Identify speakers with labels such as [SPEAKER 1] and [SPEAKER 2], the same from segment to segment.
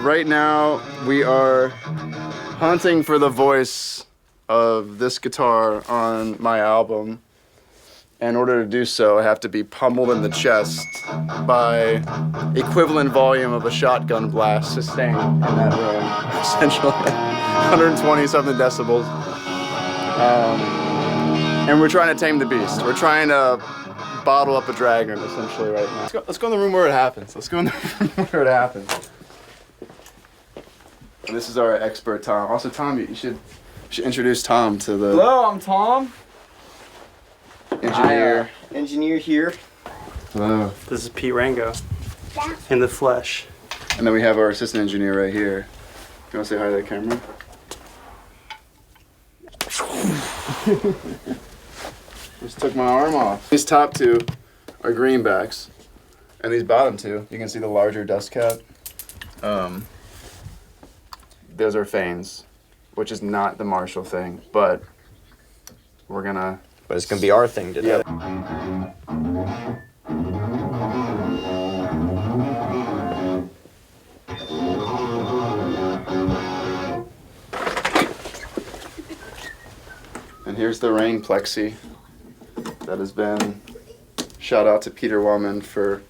[SPEAKER 1] Right now, we are hunting for the voice of this guitar on my album. In order to do so, I have to be pummeled in the chest by equivalent volume of a shotgun blast sustained in that room, essentially 120 something decibels. And we're trying to tame the beast. We're trying to bottle up a dragon, essentially, right now. Let's go in the room where it happens. Let's go in the room where it happens. And this is our expert, Tom. Also, Tom, you should introduce Tom to the...
[SPEAKER 2] Hello, I'm Tom.
[SPEAKER 1] Engineer.
[SPEAKER 2] Engineer here.
[SPEAKER 1] Hello.
[SPEAKER 3] This is Pete Rango. In the flesh.
[SPEAKER 1] And then we have our assistant engineer right here. You want to say hi to that camera? Just took my arm off. These top two are Greenbacks. And these bottom two, you can see the larger dust cap. Those are fanes, which is not the Marshall thing, but we're gonna...
[SPEAKER 2] But it's gonna be our thing today.
[SPEAKER 1] Yep. And here's the Rein Plexi that has been... Shout out to Peter Wellman for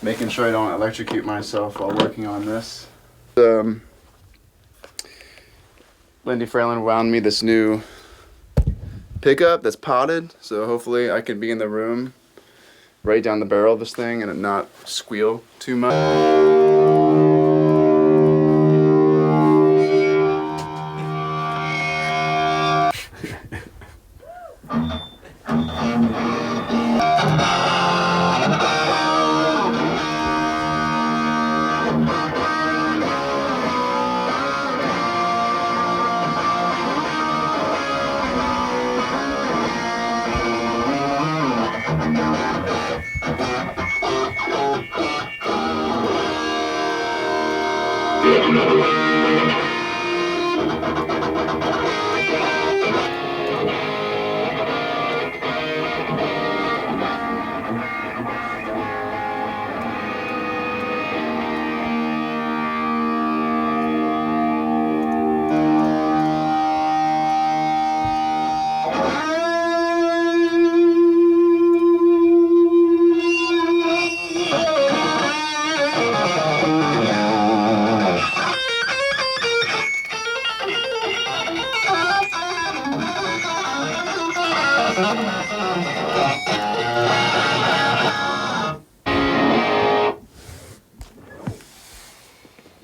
[SPEAKER 1] making sure I don't electrocute myself while working on this. Lindy Fralin wound me this new pickup that's potted, so hopefully I can be in the room right down the barrel of this thing and it not squeal too much.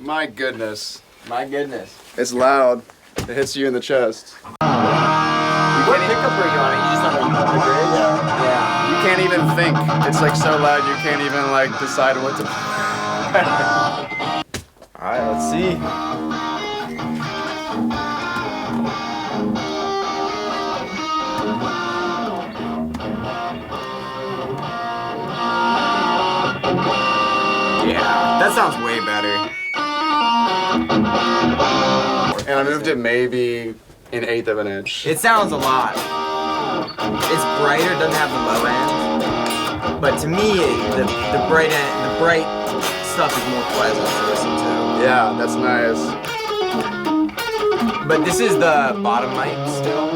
[SPEAKER 1] My goodness.
[SPEAKER 2] My goodness.
[SPEAKER 1] It's loud. It hits you in the chest.
[SPEAKER 2] What pickup are you on? Are you just on the grid? Yeah.
[SPEAKER 1] You can't even think. It's like so loud you can't even like decide what to...
[SPEAKER 2] Alright, let's see. Yeah, that sounds way better.
[SPEAKER 1] And I moved it maybe an eighth of an inch.
[SPEAKER 2] It sounds a lot. It's brighter, doesn't have the low end. But to me, the bright stuff is more pleasant to listen to.
[SPEAKER 1] Yeah, that's nice.
[SPEAKER 2] But this is the bottom mic still.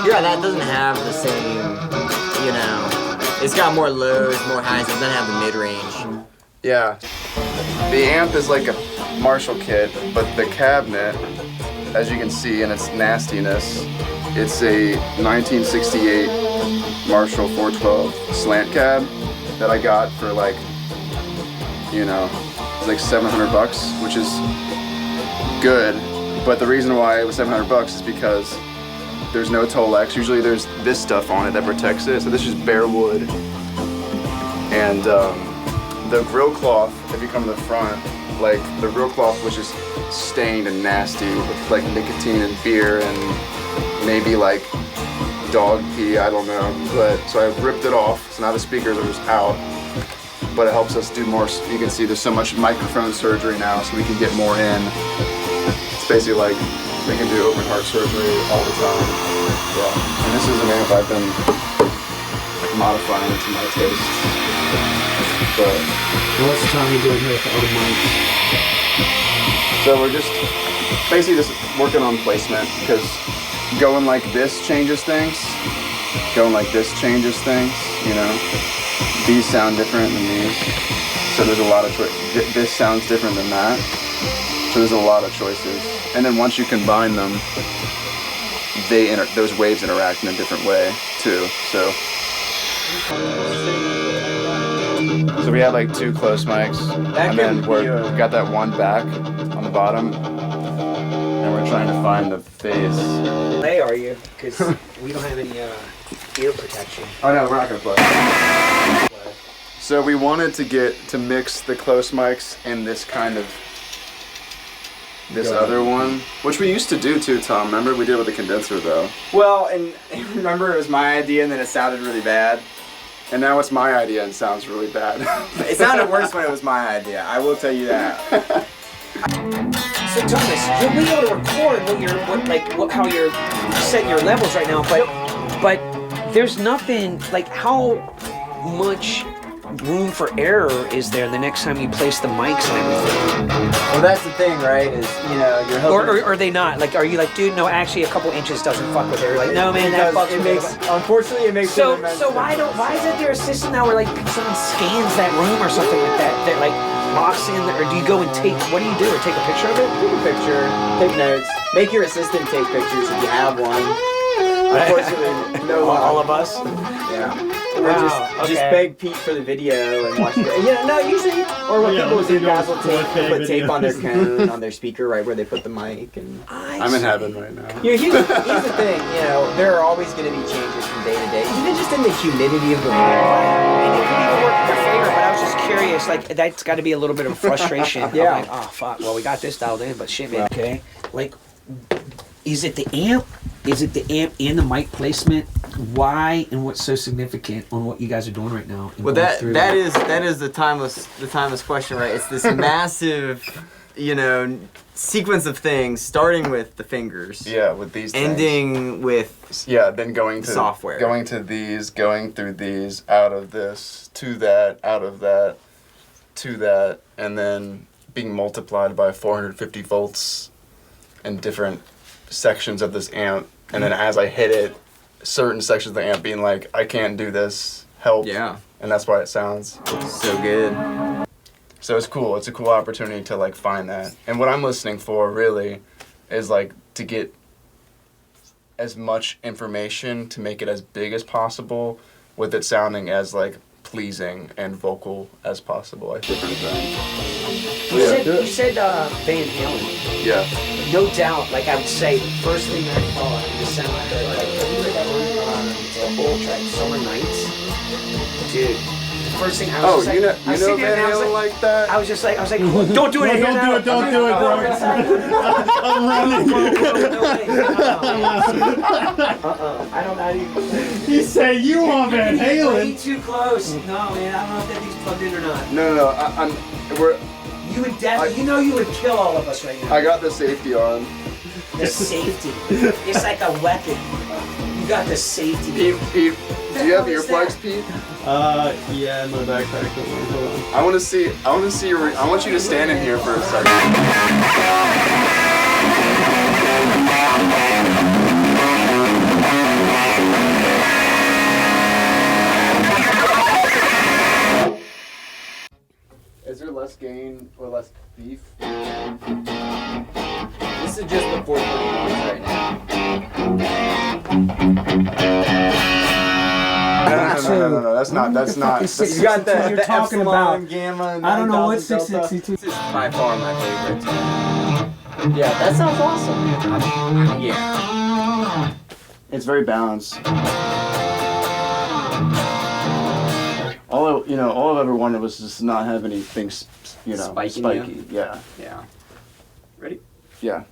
[SPEAKER 2] Yeah, that doesn't have the same, you know. It's got more lows, more highs, it doesn't have the mid-range.
[SPEAKER 1] Yeah. The amp is like a Marshall kit, but the cabinet, as you can see in its nastiness, it's a 1968 Marshall 412 slant cab that I got for like, you know, it's like 700 bucks, which is good. But the reason why it was 700 bucks is because there's no Tolex. Usually there's this stuff on it that protects it. So this is bare wood. And the grill cloth, if you come to the front, like the grill cloth was just stained and nasty with like nicotine and beer and maybe like dog pee, I don't know. But so I ripped it off, so now the speakers are just out. But it helps us do more. You can see there's so much microphone surgery now, so we can get more in. It's basically like we can do open heart surgery all the time. Yeah, and this is an amp I've been modifying to my taste. But
[SPEAKER 4] what's Tommy doing here with all the mics?
[SPEAKER 1] So we're just basically just working on placement, because going like this changes things. Going like this changes things, you know. These sound different than these. So there's a lot of this sounds different than that. So there's a lot of choices. And then once you combine them, those waves interact in a different way too. So we had like 2 close mics, and then we got that one back on the bottom, and we're trying to find the phase.
[SPEAKER 4] Play, are you? Because we don't have any ear protection.
[SPEAKER 1] Oh no, we're not gonna play. So we wanted to mix the close mics and this kind of other one, which we used to do too, Tom. Remember we did it with the condenser though.
[SPEAKER 2] Well, and remember it was my idea and then it sounded really bad.
[SPEAKER 1] And now it's my idea and sounds really bad.
[SPEAKER 2] It sounded worse when it was my idea, I will tell you that.
[SPEAKER 4] So Thomas, you'll be able to record how you're setting your levels right now, but there's nothing, like how much room for error is there the next time you place the mics and everything?
[SPEAKER 2] Well, that's the thing, right? Is, you know, you're hoping...
[SPEAKER 4] Or are they not? Like, are you like, dude, no, actually a couple inches doesn't fuck with it? You're like, no, man, that fucks with it.
[SPEAKER 2] Unfortunately, it makes
[SPEAKER 4] So why isn't there a system now where like someone scans that room or something like that like locks in, or do you go and what do you do? Or take a picture of it?
[SPEAKER 2] Take a picture, take notes, make your assistant take pictures if you have one. Unfortunately, no one.
[SPEAKER 4] All of us?
[SPEAKER 2] Yeah.
[SPEAKER 4] Wow,
[SPEAKER 2] Or just beg Pete for the video and watch it. Yeah, no, usually, or what people do, guys will put tape on their cone, on their speaker, right where they put the mic. And
[SPEAKER 1] I'm in heaven right now.
[SPEAKER 2] You know, here's the thing, you know, there are always going to be changes from day to day, even just in the humidity of the room.
[SPEAKER 4] And it can even work in your favor, but I was just curious, like, that's got to be a little bit of frustration.
[SPEAKER 2] Yeah.
[SPEAKER 4] I'm like, oh, fuck, well, we got this dialed in, but shit, man, okay. Like, is it the amp? Is it the amp and the mic placement? Why and what's so significant on what you guys are doing right now?
[SPEAKER 2] Well, that is the timeless question, right? It's this massive, you know, sequence of things, starting with the fingers.
[SPEAKER 1] Yeah, with these
[SPEAKER 2] ending with
[SPEAKER 1] then going to
[SPEAKER 2] software.
[SPEAKER 1] Going to these, going through these, out of this, to that, out of that, to that, and then being multiplied by 450 volts in different sections of this amp. And then as I hit it, certain sections of the amp being like, I can't do this, help.
[SPEAKER 2] Yeah.
[SPEAKER 1] And that's why it sounds
[SPEAKER 2] so good.
[SPEAKER 1] So it's cool. It's a cool opportunity to like find that. And what I'm listening for really is like to get as much information to make it as big as possible with it sounding as like pleasing and vocal as possible, I think.
[SPEAKER 4] You said Van Halen.
[SPEAKER 1] Yeah.
[SPEAKER 4] No doubt, like I would say, the first thing I thought, the sound I heard, like, have you heard that one, the old track, Summer Nights? Dude, the first thing I was just like...
[SPEAKER 1] you know Van Halen like that?
[SPEAKER 4] I was like, don't do it,
[SPEAKER 5] don't do it, bro. I'm running.
[SPEAKER 4] I don't know how you...
[SPEAKER 5] He said you want Van Halen.
[SPEAKER 4] Way too close. No, man, I don't know if that thing's plugged in or not.
[SPEAKER 1] No,
[SPEAKER 4] You would definitely, you would kill all of us right now.
[SPEAKER 1] I got the safety on.
[SPEAKER 4] The safety. It's like a weapon. You got the safety.
[SPEAKER 1] Pete, do you have earplugs, Pete?
[SPEAKER 5] Yeah, in my backpack. Hold on.
[SPEAKER 1] I want you to stand in here for a second. Is there less gain or less beef?
[SPEAKER 2] This is just the 431s right now.
[SPEAKER 1] No. That's not.
[SPEAKER 2] You got the
[SPEAKER 4] you're talking
[SPEAKER 2] epsilon,
[SPEAKER 4] about.
[SPEAKER 2] gamma,
[SPEAKER 4] I don't know what
[SPEAKER 2] 662. This is by far my favorite. Yeah, that sounds awesome.
[SPEAKER 1] It's very balanced. all I've ever wanted was just not have anything,
[SPEAKER 4] Spiking
[SPEAKER 1] spiky. Yeah.
[SPEAKER 4] Yeah. Ready?
[SPEAKER 1] Yeah.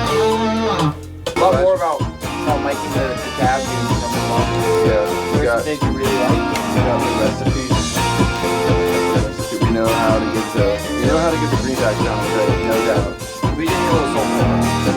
[SPEAKER 4] A lot more about making the cab tunes coming along.
[SPEAKER 1] Yeah. We
[SPEAKER 4] There's
[SPEAKER 1] got,
[SPEAKER 4] some things you really like.
[SPEAKER 1] we got the recipes. We know how to get the greenback sound good, no doubt.
[SPEAKER 4] We did a little soul.